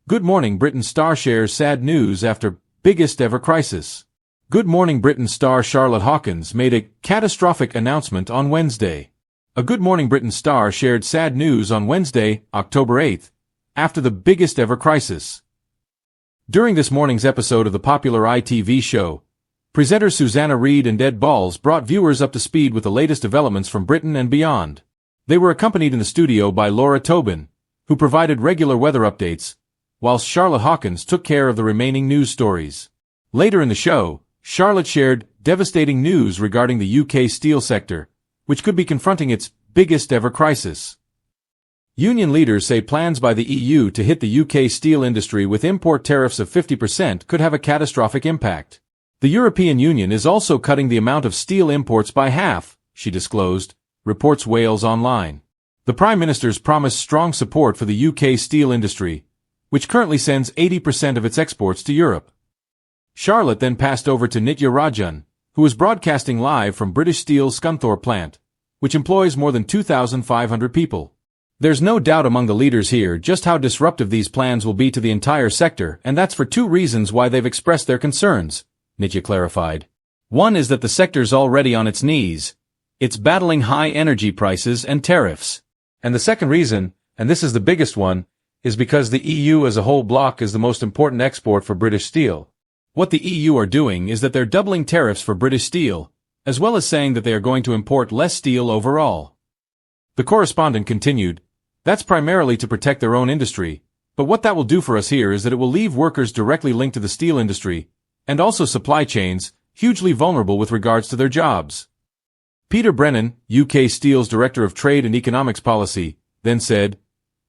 Good morning, Britain star shares sad news after biggest ever crisis. Good morning, Britain star Charlotte Hawkins made a catastrophic announcement on Wednesday. A Good Morning Britain star shared sad news on Wednesday, October 8th, after the biggest ever crisis. During this morning's episode of the popular ITV show, presenters Susanna Reid and Ed Balls brought viewers up to speed with the latest developments from Britain and beyond. They were accompanied in the studio by Laura Tobin, who provided regular weather updates, whilst Charlotte Hawkins took care of the remaining news stories. Later in the show, Charlotte shared devastating news regarding the UK steel sector, which could be confronting its biggest ever crisis. Union leaders say plans by the EU to hit the UK steel industry with import tariffs of 50% could have a catastrophic impact. The European Union is also cutting the amount of steel imports by half, she disclosed, reports Wales Online. The Prime Minister's promised strong support for the UK steel industry, which currently sends 80% of its exports to Europe. Charlotte then passed over to Nitya Rajan, who is broadcasting live from British Steel's Scunthorpe plant, which employs more than 2,500 people. There's no doubt among the leaders here just how disruptive these plans will be to the entire sector, and that's for two reasons why they've expressed their concerns, Nitya clarified. One is that the sector's already on its knees. It's battling high energy prices and tariffs. And the second reason, and this is the biggest one, is because the EU as a whole bloc is the most important export for British steel. What the EU are doing is that they're doubling tariffs for British steel, as well as saying that they are going to import less steel overall. The correspondent continued, that's primarily to protect their own industry, but what that will do for us here is that it will leave workers directly linked to the steel industry, and also supply chains, hugely vulnerable with regards to their jobs. Peter Brennan, UK Steel's Director of Trade and Economics Policy, then said,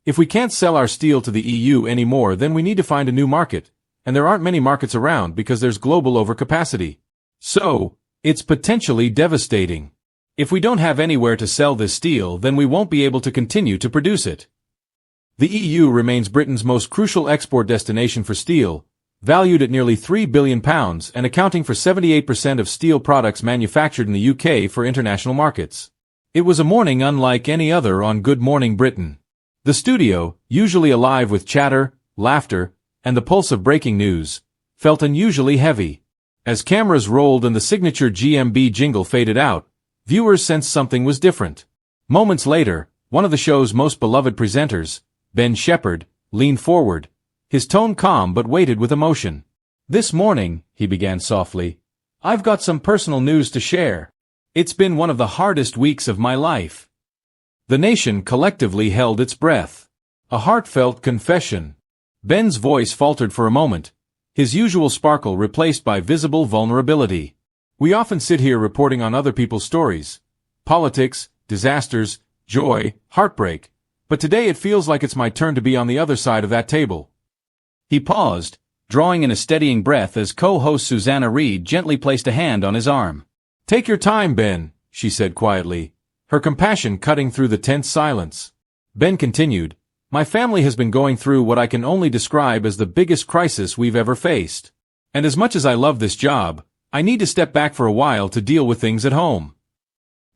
if we can't sell our steel to the EU anymore, then we need to find a new market, and there aren't many markets around because there's global overcapacity. So, it's potentially devastating. If we don't have anywhere to sell this steel, then we won't be able to continue to produce it. The EU remains Britain's most crucial export destination for steel, valued at nearly £3 billion and accounting for 78% of steel products manufactured in the UK for international markets. It was a morning unlike any other on Good Morning Britain. The studio, usually alive with chatter, laughter, and the pulse of breaking news, felt unusually heavy. As cameras rolled and the signature GMB jingle faded out, viewers sensed something was different. Moments later, one of the show's most beloved presenters, Ben Shepherd, leaned forward, his tone calm but weighted with emotion. This morning, he began softly, I've got some personal news to share. It's been one of the hardest weeks of my life. The nation collectively held its breath. A heartfelt confession. Ben's voice faltered for a moment, his usual sparkle replaced by visible vulnerability. We often sit here reporting on other people's stories, politics, disasters, joy, heartbreak, but today it feels like it's my turn to be on the other side of that table. He paused, drawing in a steadying breath as co-host Susanna Reid gently placed a hand on his arm. Take your time, Ben, she said quietly, her compassion cutting through the tense silence. Ben continued, my family has been going through what I can only describe as the biggest crisis we've ever faced. And as much as I love this job, I need to step back for a while to deal with things at home.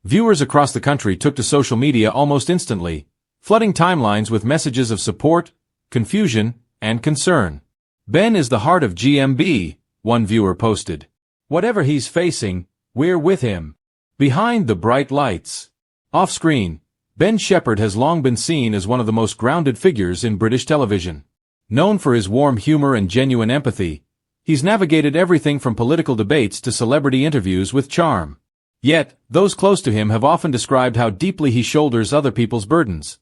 Viewers across the country took to social media almost instantly, flooding timelines with messages of support, confusion, and concern. Ben is the heart of GMB, one viewer posted. Whatever he's facing, we're with him. Behind the bright lights. Off-screen, Ben Shepherd has long been seen as one of the most grounded figures in British television. Known for his warm humor and genuine empathy, he's navigated everything from political debates to celebrity interviews with charm. Yet, those close to him have often described how deeply he shoulders other people's burdens.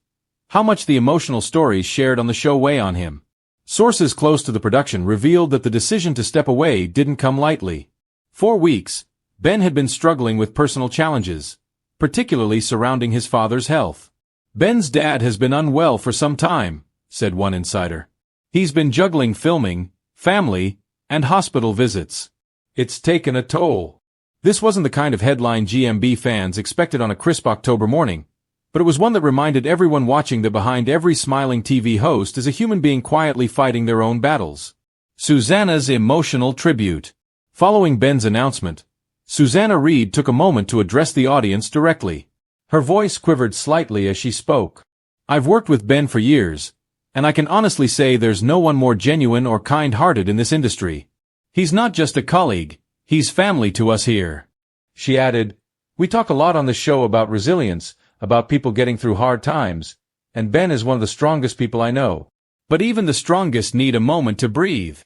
How much the emotional stories shared on the show weigh on him. Sources close to the production revealed that the decision to step away didn't come lightly. For weeks, Ben had been struggling with personal challenges, particularly surrounding his father's health. Ben's dad has been unwell for some time, said one insider. He's been juggling filming, family, and hospital visits. It's taken a toll. This wasn't the kind of headline GMB fans expected on a crisp October morning, but it was one that reminded everyone watching that behind every smiling TV host is a human being quietly fighting their own battles. Susanna's emotional tribute. Following Ben's announcement, Susanna Reid took a moment to address the audience directly. Her voice quivered slightly as she spoke. I've worked with Ben for years, And I can honestly say there's no one more genuine or kind-hearted in this industry. He's not just a colleague, he's family to us here. She added, "We talk a lot on the show about resilience, about people getting through hard times, and Ben is one of the strongest people I know. But even the strongest need a moment to breathe."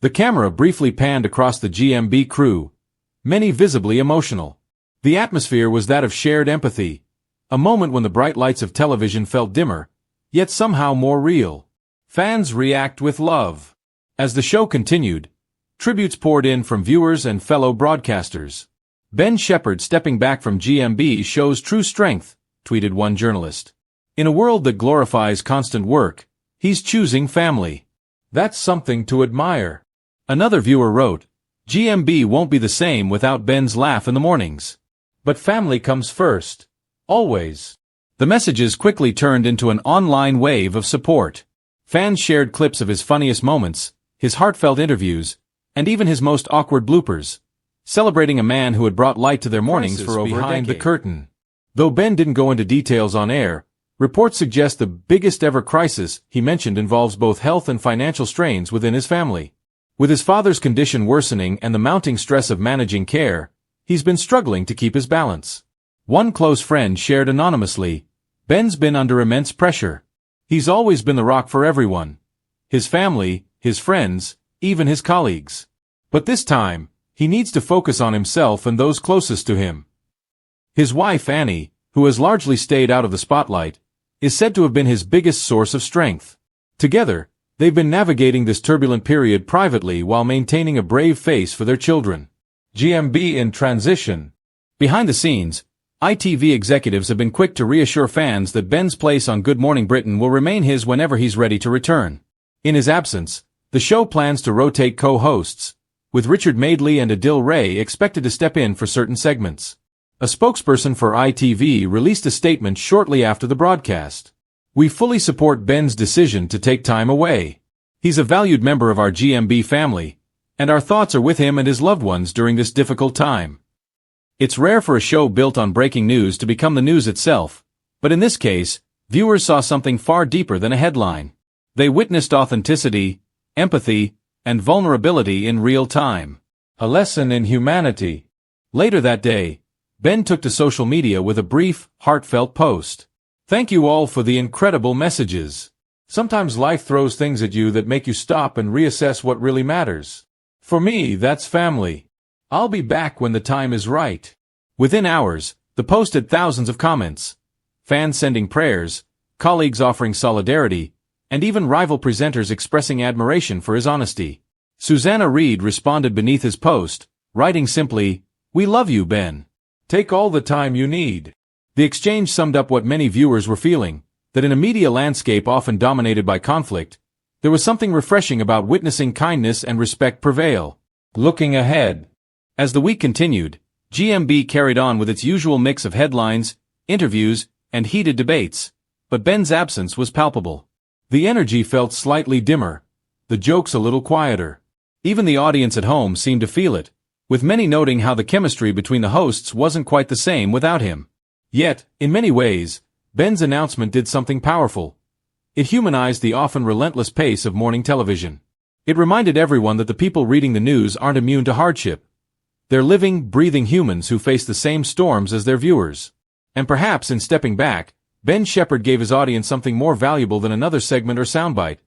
The camera briefly panned across the GMB crew, many visibly emotional. The atmosphere was that of shared empathy, a moment when the bright lights of television felt dimmer, yet somehow more real. Fans react with love. As the show continued, tributes poured in from viewers and fellow broadcasters. "Ben Shepherd stepping back from GMB shows true strength," tweeted one journalist. "In a world that glorifies constant work, he's choosing family. That's something to admire." Another viewer wrote, "GMB won't be the same without Ben's laugh in the mornings. But family comes first. Always." The messages quickly turned into an online wave of support. Fans shared clips of his funniest moments, his heartfelt interviews, and even his most awkward bloopers, celebrating a man who had brought light to their mornings for over behind the curtain. Though Ben didn't go into details on air, reports suggest the biggest ever crisis he mentioned involves both health and financial strains within his family. With his father's condition worsening and the mounting stress of managing care, he's been struggling to keep his balance. One close friend shared anonymously, "Ben's been under immense pressure. He's always been the rock for everyone. His family, his friends, even his colleagues. But this time, he needs to focus on himself and those closest to him." His wife Annie, who has largely stayed out of the spotlight, is said to have been his biggest source of strength. Together, they've been navigating this turbulent period privately while maintaining a brave face for their children. GMB in transition. Behind the scenes, ITV executives have been quick to reassure fans that Ben's place on Good Morning Britain will remain his whenever he's ready to return. In his absence, the show plans to rotate co-hosts, with Richard Madeley and Adil Ray expected to step in for certain segments. A spokesperson for ITV released a statement shortly after the broadcast. "We fully support Ben's decision to take time away. He's a valued member of our GMB family, and our thoughts are with him and his loved ones during this difficult time." It's rare for a show built on breaking news to become the news itself, but in this case, viewers saw something far deeper than a headline. They witnessed authenticity, empathy, and vulnerability in real time. A lesson in humanity. Later that day, Ben took to social media with a brief, heartfelt post. "Thank you all for the incredible messages. Sometimes life throws things at you that make you stop and reassess what really matters. For me, that's family. I'll be back when the time is right." Within hours, the post had thousands of comments. Fans sending prayers, colleagues offering solidarity, and even rival presenters expressing admiration for his honesty. Susanna Reid responded beneath his post, writing simply, "We love you, Ben. Take all the time you need." The exchange summed up what many viewers were feeling, that in a media landscape often dominated by conflict, there was something refreshing about witnessing kindness and respect prevail. Looking ahead. As the week continued, GMB carried on with its usual mix of headlines, interviews, and heated debates, but Ben's absence was palpable. The energy felt slightly dimmer, the jokes a little quieter. Even the audience at home seemed to feel it, with many noting how the chemistry between the hosts wasn't quite the same without him. Yet, in many ways, Ben's announcement did something powerful. It humanized the often relentless pace of morning television. It reminded everyone that the people reading the news aren't immune to hardship. They're living, breathing humans who face the same storms as their viewers. And perhaps in stepping back, Ben Shepherd gave his audience something more valuable than another segment or soundbite.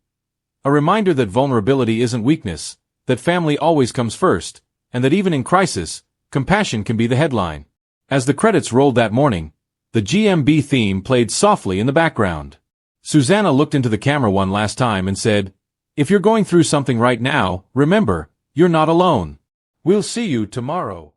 A reminder that vulnerability isn't weakness, that family always comes first, and that even in crisis, compassion can be the headline. As the credits rolled that morning, the GMB theme played softly in the background. Susanna looked into the camera one last time and said, "If you're going through something right now, remember, you're not alone. We'll see you tomorrow."